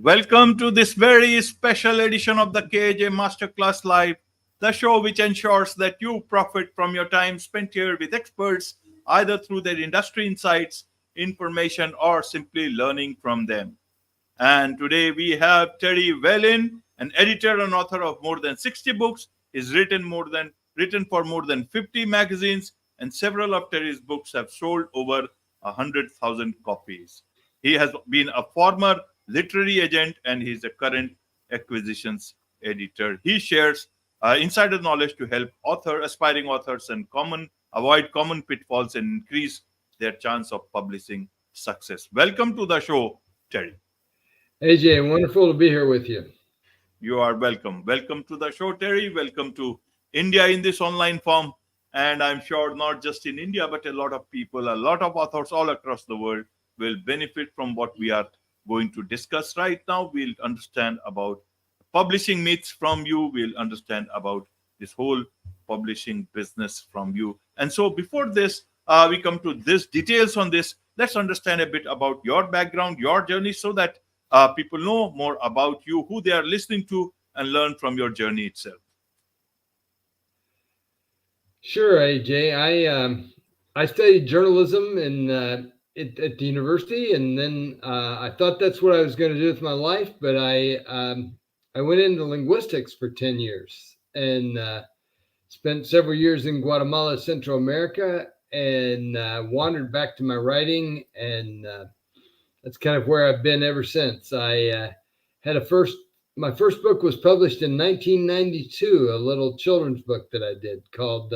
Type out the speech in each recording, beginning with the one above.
Welcome to this very special edition of the KJ Masterclass Live, the show which ensures that you profit from your time spent here with experts, either through their industry insights, information, or simply learning from them. And today we have Terry Whalin, an editor and author of more than 60 books. He's written for more than 50 magazines, and several of Terry's books have sold over 100,000 copies. He has been a former literary agent and he's a current acquisitions editor. He shares insider knowledge to help aspiring authors and avoid common pitfalls and increase their chance of publishing success. Welcome to the show, Terry. AJ, wonderful to be here with you. You are welcome. Welcome to the show, Terry. Welcome to India in this online form. And I'm sure not just in India, but a lot of people, a lot of authors all across the world will benefit from what we are going to discuss right now. We'll understand about publishing myths from you. We'll understand about this whole publishing business from you. And so before this, we come to this details on this. Let's understand a bit about your background, your journey, so that people know more about you, who they are listening to, and learn from your journey itself. Sure, AJ. I studied journalism at the university, and then I thought that's what I was going to do with my life. But I went into linguistics for 10 years and spent several years in Guatemala, Central America, and wandered back to my writing, and that's kind of where I've been ever since. I had my first book was published in 1992, a little children's book that I did called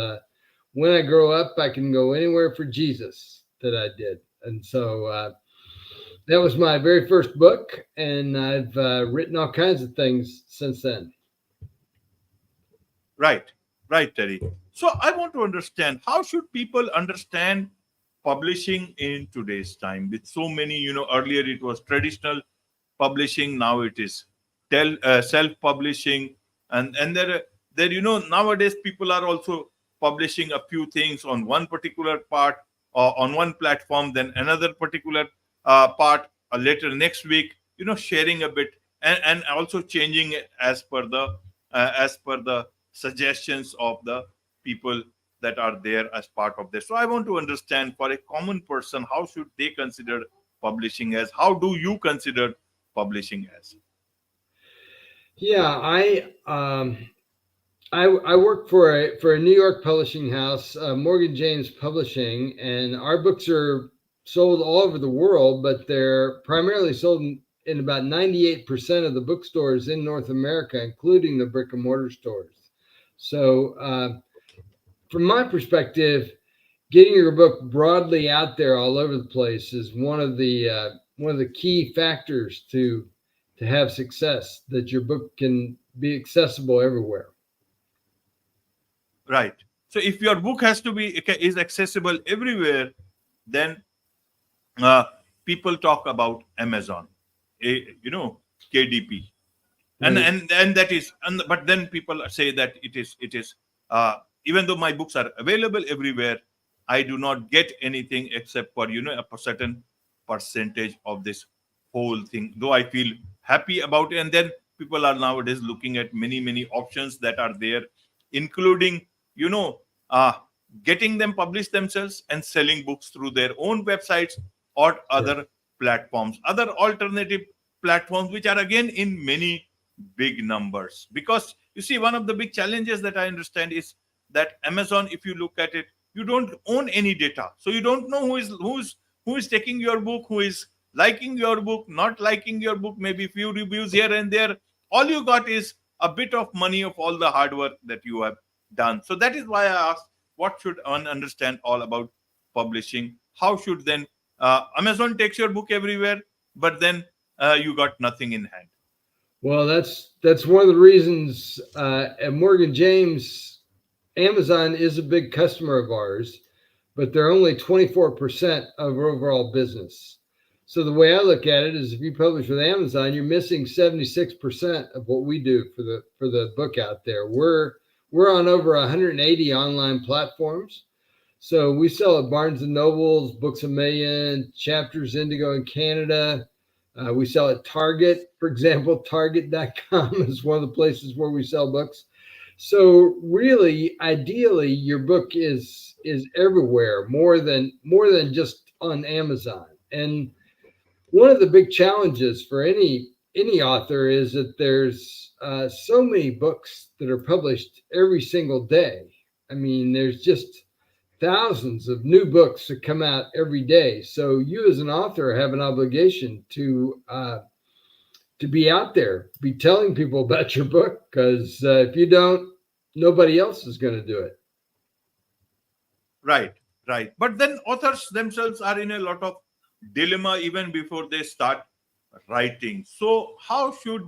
When I Grow Up, I Can Go Anywhere for Jesus, that I did. And so that was my very first book, and I've written all kinds of things since then. Right, Terry. So I want to understand, how should people understand publishing in today's time? With so many, earlier it was traditional publishing, now it is self-publishing, and there nowadays people are also publishing a few things on one particular part or on one platform, then another particular part later next week, sharing a bit and also changing it as per the suggestions of the people that are there as part of this. So I want to understand, for a common person, how should they consider publishing as? How do you consider publishing as? Yeah, I work for a New York publishing house, Morgan James Publishing, and our books are sold all over the world, but they're primarily sold in about 98% of the bookstores in North America, including the brick and mortar stores. So from my perspective, getting your book broadly out there all over the place is one of the key factors to have success, that your book can be accessible everywhere. Right. So if your book is accessible everywhere, then people talk about Amazon, KDP, and Right. and that is, but then people say that it is even though my books are available everywhere, I do not get anything except for a certain percentage of this whole thing. Though I feel happy about it, and then people are nowadays looking at many options that are there, including getting them published themselves and selling books through their own websites or other platforms, other alternative platforms, which are again in many big numbers. Because you see, one of the big challenges that I understand is that Amazon, if you look at it, you don't own any data, so you don't know who is taking your book, who is liking your book, not liking your book, maybe few reviews here and there. All you got is a bit of money of all the hard work that you have done. So that is why I asked, what should one understand all about publishing? How should then Amazon takes your book everywhere, but then you got nothing in hand? Well, that's one of the reasons at Morgan James, Amazon is a big customer of ours, but they're only 24% of our overall business. So the way I look at it is, if you publish with Amazon, you're missing 76% of what we do for the book out there. We're on over 180 online platforms. So we sell at Barnes & Noble's, Books A Million, Chapters Indigo in Canada, We sell at Target, for example. Target.com is one of the places where we sell books. So really, ideally, your book is everywhere, more than just on Amazon. And one of the big challenges for any author is that there's so many books that are published every single day. I mean, there's just thousands of new books that come out every day. So you as an author have an obligation to be out there, be telling people about your book, because if you don't, nobody else is going to do it. Right, right. But then authors themselves are in a lot of dilemma even before they start writing. So, how should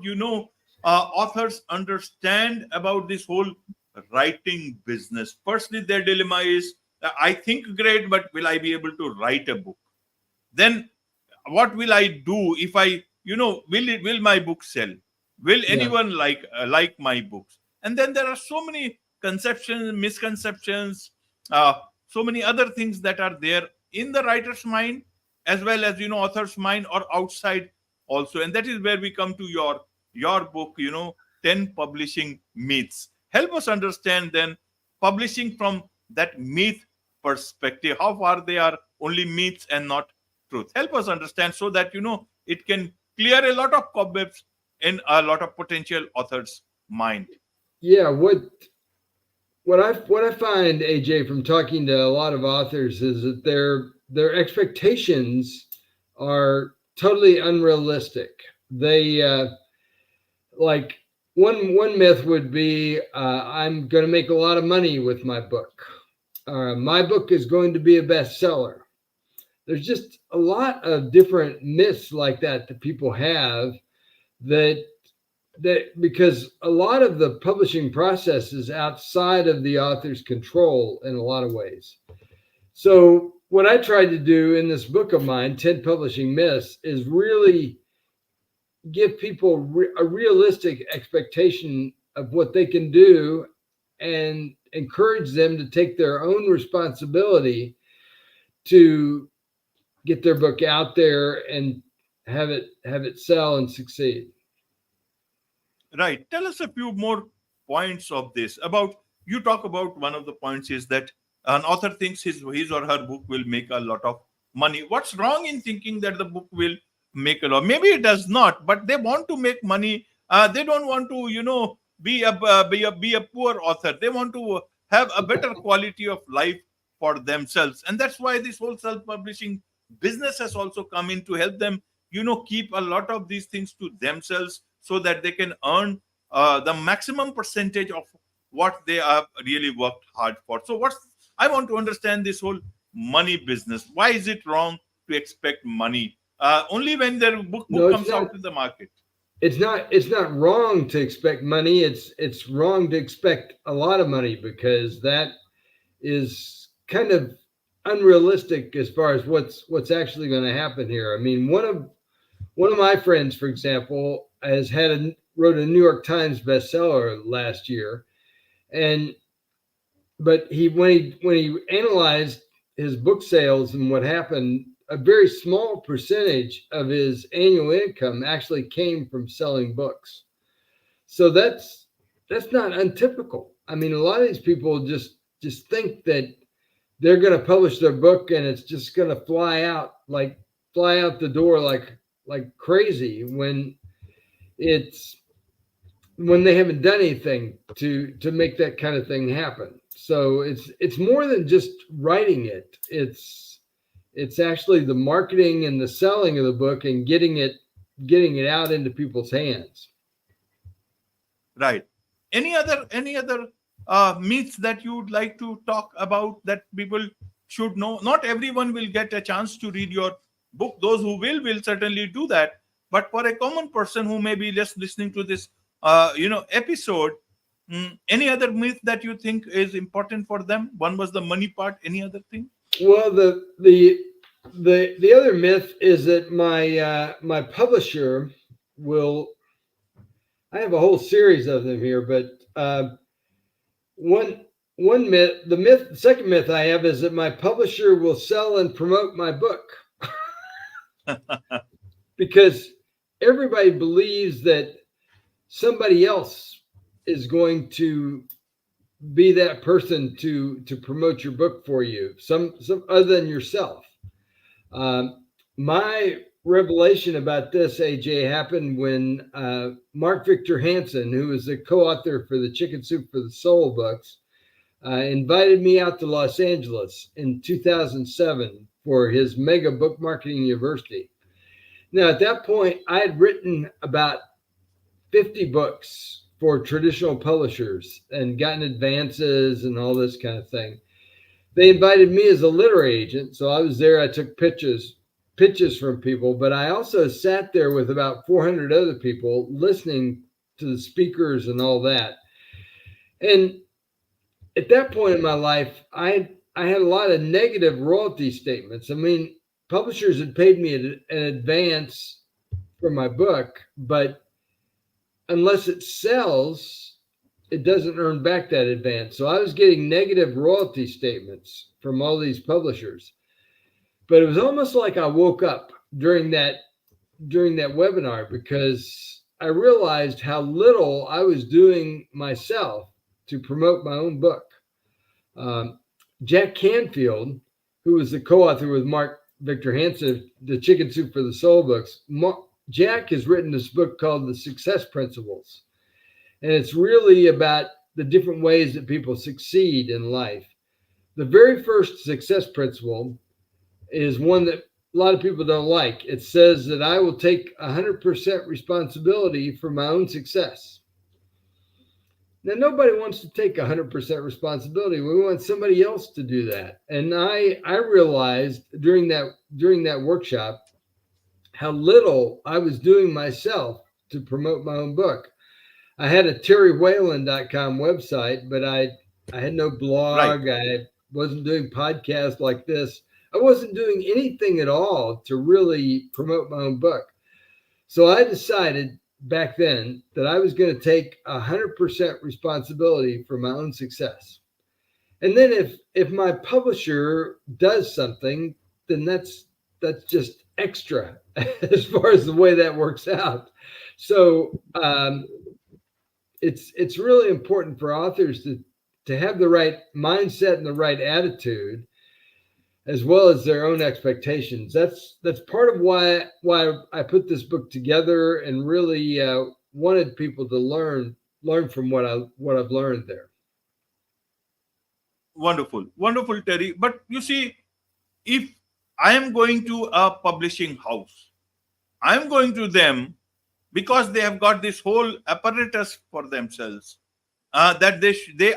authors understand about this whole writing business? Firstly, their dilemma is, I think great, but will I be able to write a book? Then what will I do if I, will my book sell? Will Yeah. anyone like my books? And then there are so many conceptions, misconceptions, uh, so many other things that are there in the writer's mind, as well as author's mind, or outside also. And that is where we come to your book, 10 publishing myths. Help us understand then publishing from that myth perspective, how far they are only myths and not truth. Help us understand so that it can clear a lot of cobwebs in a lot of potential authors' mind. Yeah, what I find, AJ, from talking to a lot of authors is that their expectations are totally unrealistic. They like one myth would be, I'm going to make a lot of money with my book. My book is going to be a bestseller. There's just a lot of different myths like that people have, that because a lot of the publishing process is outside of the author's control in a lot of ways. So what I tried to do in this book of mine, 10 Publishing Myths, is really give people a realistic expectation of what they can do, and encourage them to take their own responsibility to get their book out there and have it sell and succeed. Right. Tell us a few more points of this. About, you talk about, one of the points is that an author thinks his or her book will make a lot of money. What's wrong in thinking that the book will make a lot? Maybe it does not, but they want to make money. They don't want to, be a poor author. They want to have a better quality of life for themselves, and that's why this whole self-publishing business has also come in to help them, keep a lot of these things to themselves, so that they can earn the maximum percentage of what they have really worked hard for. So what's I want to understand this whole money business. Why is it wrong to expect money only when their book No, it's comes not. out in the market? It's not wrong to expect money. It's wrong to expect a lot of money, because that is kind of unrealistic as far as what's actually going to happen here. I mean, one of my friends, for example, wrote a New York Times bestseller last year, and but when he analyzed his book sales and what happened, a very small percentage of his annual income actually came from selling books. So that's not untypical. I mean, a lot of these people just think that they're going to publish their book and it's just going to fly out the door like crazy, it's when they haven't done anything to make that kind of thing happen. So it's more than just writing it. It's actually the marketing and the selling of the book and getting it out into people's hands. Right. Any other myths that you would like to talk about that people should know? Not everyone will get a chance to read your book. Those who will certainly do that. But for a common person who may be just listening to this, episode, any other myth that you think is important for them? One was the money part. Any other thing? Well, the other myth is that my publisher will. I have a whole series of them here, but one myth, the second myth I have is that my publisher will sell and promote my book. Because everybody believes that somebody else is going to be that person to promote your book for you, some other than yourself. My revelation about this, AJ, happened when Mark Victor Hansen, who is the co-author for the Chicken Soup for the Soul books, invited me out to Los Angeles in 2007 for his mega book marketing university. Now, at that point, I had written about 50 books for traditional publishers and gotten advances and all this kind of thing. They invited me as a literary agent, so I was there. I took pitches from people, but I also sat there with about 400 other people listening to the speakers and all that. And at that point in my life, I had a lot of negative royalty statements. I mean, publishers had paid me an advance for my book, but unless it sells, it doesn't earn back that advance. So I was getting negative royalty statements from all these publishers. But it was almost like I woke up during that webinar, because I realized how little I was doing myself to promote my own book. Jack Canfield, who was the co-author with Mark Victor Hansen, the Chicken Soup for the Soul books, Jack has written this book called The Success Principles. And it's really about the different ways that people succeed in life. The very first success principle is one that a lot of people don't like. It says that I will take 100% responsibility for my own success. Now, nobody wants to take 100% responsibility. We want somebody else to do that. And I realized during that workshop how little I was doing myself to promote my own book. I had a terrywhalin.com website, but I had no blog. Right. I wasn't doing podcasts like this. I wasn't doing anything at all to really promote my own book. So I decided back then that I was going to take 100% responsibility for my own success. And then if my publisher does something, then that's just extra as far as the way that works out. So it's really important for authors to have the right mindset and the right attitude, as well as their own expectations. That's part of why I put this book together, and really wanted people to learn from what I've learned there. Wonderful, Terry. But you see, if I am going to a publishing house, I am going to them because they have got this whole apparatus for themselves, that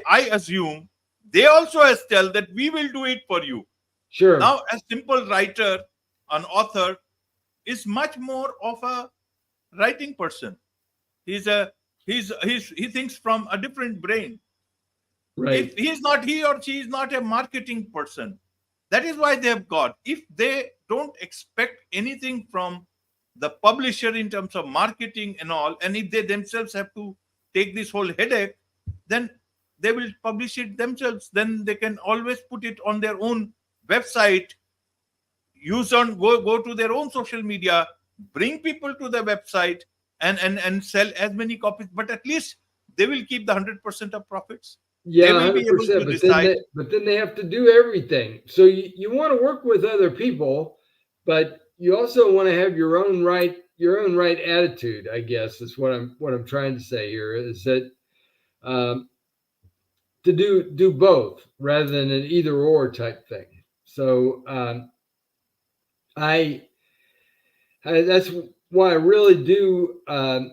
I assume they also has tell that we will do it for you. Sure. Now, a simple writer, an author, is much more of a writing person. He thinks from a different brain. Right. If he or she is not a marketing person, that is why they have got. If they don't expect anything from the publisher in terms of marketing and all, and if they themselves have to take this whole headache, then they will publish it themselves. Then they can always put it on their own website, go to their own social media, bring people to the website, and sell as many copies. But at least they will keep the 100% of profits. Yeah, they will be able 100%. to decide. But then they have to do everything. So you want to work with other people, but you also want to have your own right attitude, I guess is what I'm trying to say here, is that to do both rather than an either or type thing. So I that's why I really do. I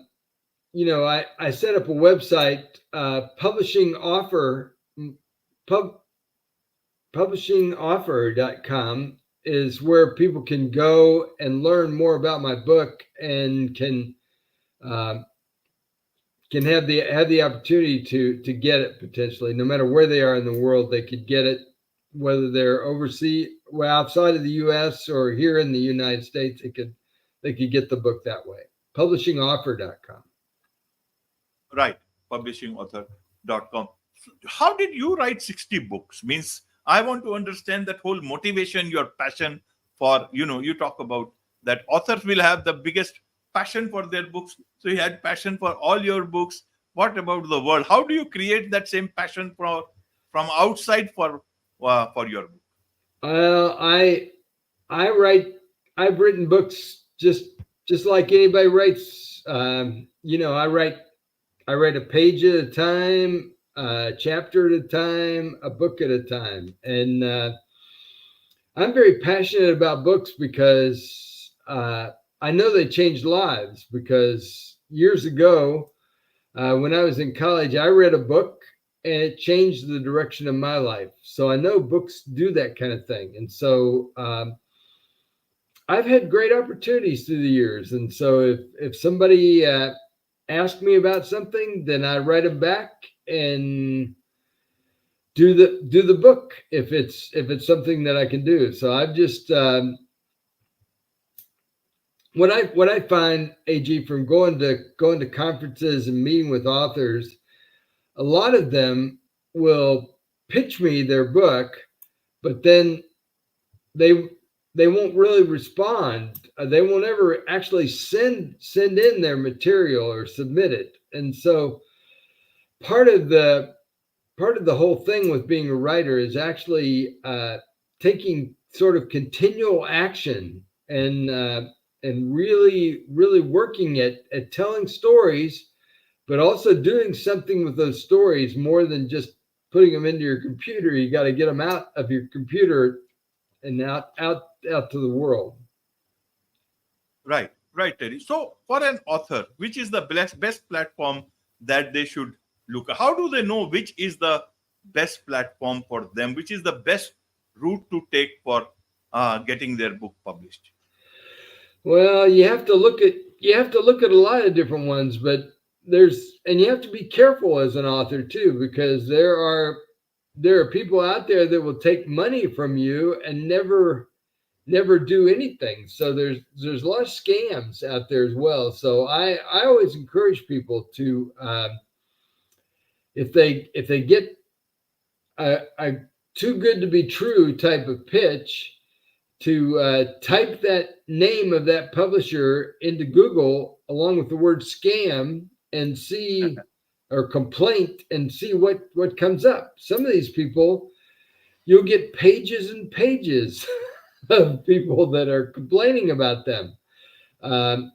set up a website, publishingoffer.com is where people can go and learn more about my book, and can have the opportunity to get it potentially, no matter where they are in the world. They could get it, whether they're outside of the U.S. or here in the United States. They could get the book that way. Publishingoffer.com. Right, publishingauthor.com. How did you write 60 books? Means I want to understand that whole motivation, your passion for, you talk about that authors will have the biggest passion for their books. So he had passion for all your books. What about the world? How do you create that same passion from outside for your book? Well, I write. I've written books just like anybody writes. I write a page at a time, a chapter at a time, a book at a time, and I'm very passionate about books because I know they changed lives. Because years ago, when I was in college, I read a book and it changed the direction of my life. So I know books do that kind of thing. And so I've had great opportunities through the years. And so if somebody asks me about something, then I write them back and do the book if it's something that I can do. So I've just what I find, AG, from going to conferences and meeting with authors, a lot of them will pitch me their book, but then they they won't really respond. They won't ever actually send in their material or submit it. And so part of the whole thing with being a writer is actually taking sort of continual action and really working at telling stories, but also doing something with those stories more than just putting them into your computer. You got to get them out of your computer and out to the world. Right, right, Terry. So, for an author, which is the best platform that they should look at? How do they know which is the best platform for them? Which is the best route to take for getting their book published? Well, you have to look at a lot of different ones, but you have to be careful as an author too, because there are people out there that will take money from you and never do anything. So there's a lot of scams out there as well. So I always encourage people to if they get a too good to be true type of pitch, to type that name of that publisher into Google along with the word scam and see or complaint and see what comes up. Some of these people, you'll get pages and pages of people that are complaining about them. But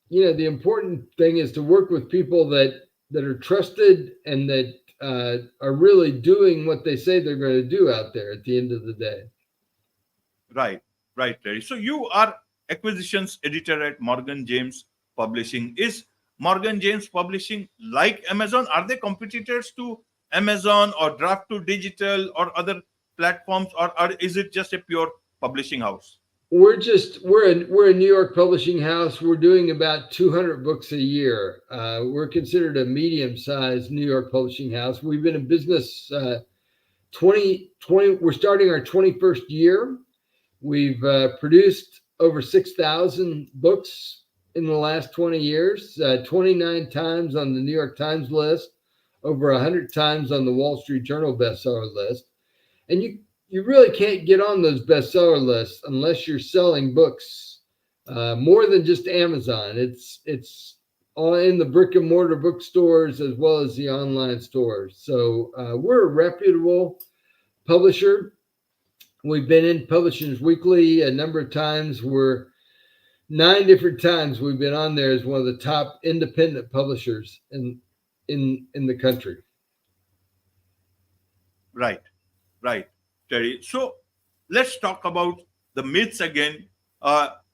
the important thing is to work with people that are trusted and that are really doing what they say they're going to do out there at the end of the day. Right, right, Terry. So you are acquisitions editor at Morgan James Publishing. Is Morgan James Publishing like Amazon? Are they competitors to Amazon or Draft to Digital or other platforms, or is it just a pure publishing house? We're a New York publishing house. We're doing about 200 books a year. We're considered a medium-sized New York publishing house. We've been in business 2020. We're starting our 21st year. We've produced over 6,000 books in the last 20 years, 29 times on the New York Times list, over 100 times on the Wall Street Journal bestseller list. And you really can't get on those bestseller lists unless you're selling books more than just Amazon. It's all in the brick and mortar bookstores as well as the online stores. So we're a reputable publisher. We've been in Publishers Weekly a number of times. We're 9 different times we've been on there as one of the top independent publishers in the country. Right, right, Terry. So let's talk about the myths again.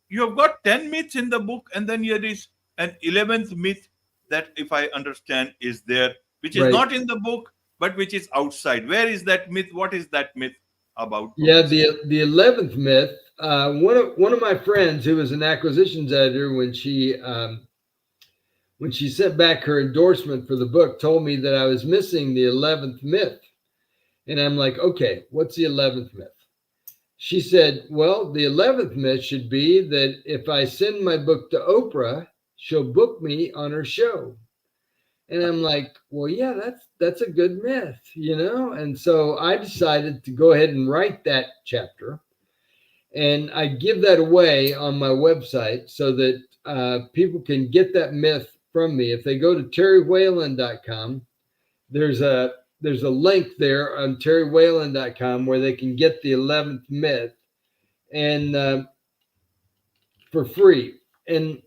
You have got 10 myths in the book, and then there is an 11th myth that, if I understand, is there, which is Right. not in the book, but which is outside. Where is that myth? What is that myth about? Yeah, the 11th myth. One of my friends who was an acquisitions editor, when she sent back her endorsement for the book, told me that I was missing the 11th myth. And I'm like, okay, what's the 11th myth? She said, well, the 11th myth should be that if I send my book to Oprah, she'll book me on her show. And I'm like, well, yeah, that's a good myth, And so I decided to go ahead and write that chapter. And I give that away on my website so that people can get that myth from me. If they go to terrywhalin.com, there's a link there on terrywhalin.com where they can get the 11th myth and for free. And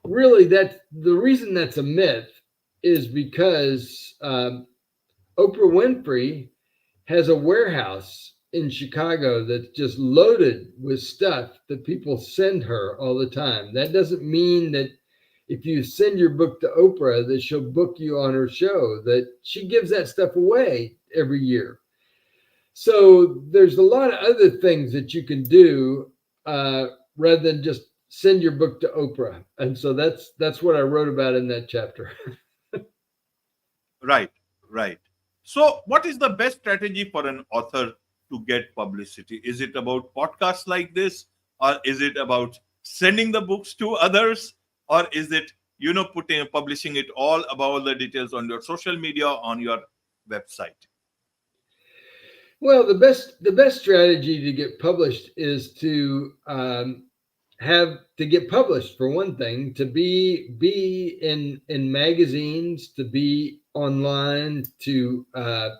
really, that's the reason that's a myth is because Oprah Winfrey has a warehouse in Chicago that's just loaded with stuff that people send her all the time. That doesn't mean that if you send your book to Oprah that she'll book you on her show, that she gives that stuff away every year. So there's a lot of other things that you can do rather than just send your book to Oprah. And so that's what I wrote about in that chapter. Right, right. So, what is the best strategy for an author to get publicity? Is it about podcasts like this, or is it about sending the books to others, or is it publishing it all about the details on your social media, on your website? Well, the best strategy to get published is to have to get published for one thing, to be in magazines, to be online, to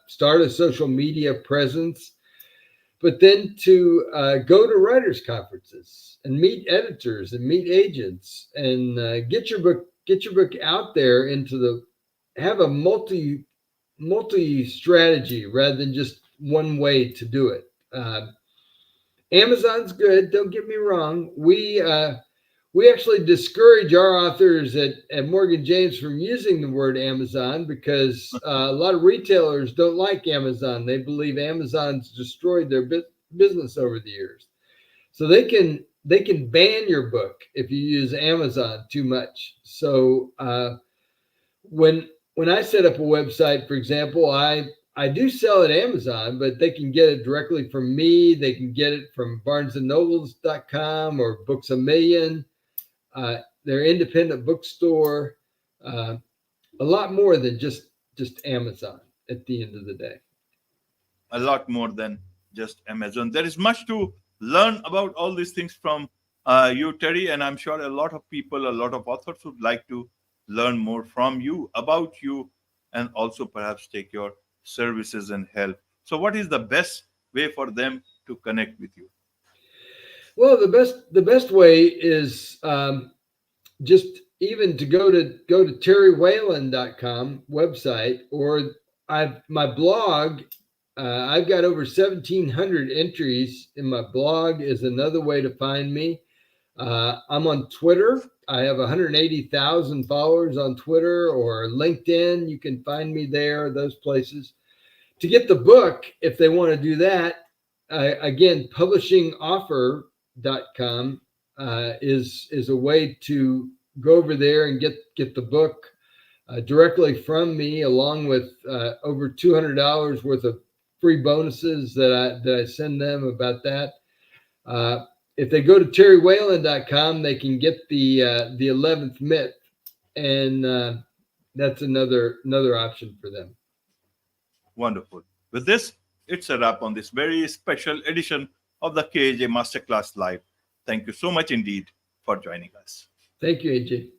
start a social media presence, but then to go to writers' conferences and meet editors and meet agents and get your book out there into the have a multi strategy rather than just one way to do it. Amazon's good. Don't get me wrong. We actually discourage our authors at Morgan James from using the word Amazon because a lot of retailers don't like Amazon. They believe Amazon's destroyed their business over the years. So they can ban your book if you use Amazon too much. So when I set up a website, for example, I do sell at Amazon, but they can get it directly from me. They can get it from barnesandnobles.com or Books A Million, their independent bookstore, a lot more than just Amazon at the end of the day. A lot more than just Amazon. There is much to learn about all these things from you, Terry, and I'm sure a lot of people, a lot of authors would like to learn more from you, about you, and also perhaps take your services and help. So, what is the best way for them to connect with you? Well, the best way is just even to go to terrywhalin.com website, or my blog. I've got over 1,700 entries in my blog is another way to find me. I'm on Twitter. I have 180,000 followers on Twitter or LinkedIn. You can find me there, those places. To get the book, if they want to do that, again, publishingoffer.com is a way to go over there and get the book directly from me, along with over $200 worth of free bonuses that I send them about that. If they go to terrywhalin.com, they can get the 11th myth, and that's another option for them. Wonderful. With this, it's a wrap on this very special edition of the KJ Masterclass Live. Thank you so much indeed for joining us. Thank you, AJ.